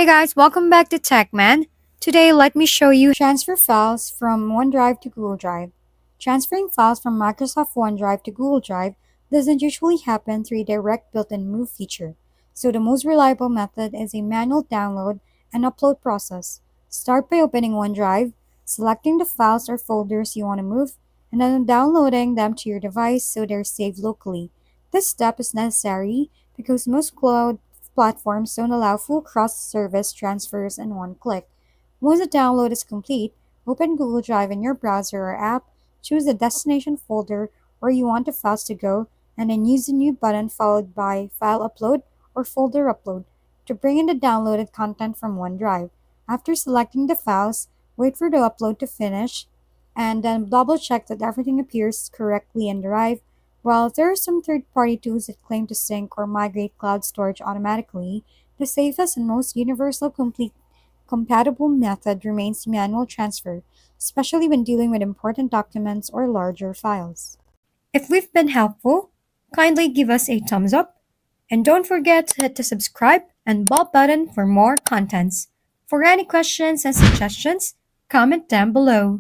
Hey guys, welcome back to TechMan. Today, let me show you transfer files from OneDrive to Google Drive. Transferring files from Microsoft OneDrive to Google Drive doesn't usually happen through a direct built-in move feature. So the most reliable method is a manual download and upload process. Start by opening OneDrive, selecting the files or folders you want to move, and then downloading them to your device so they're saved locally. This step is necessary because most cloud platforms don't allow full cross-service transfers in one click. Once the download is complete, open Google Drive in your browser or app, choose the destination folder where you want the files to go, and then use the new button followed by File Upload or Folder Upload to bring in the downloaded content from OneDrive. After selecting the files, wait for the upload to finish, and then double check that everything appears correctly in Drive. While there are some third-party tools that claim to sync or migrate cloud storage automatically, the safest and most universal complete compatible method remains manual transfer, especially when dealing with important documents or larger files. If we've been helpful, kindly give us a thumbs up and don't forget to hit the subscribe and bell button for more contents. For any questions and suggestions, comment down below.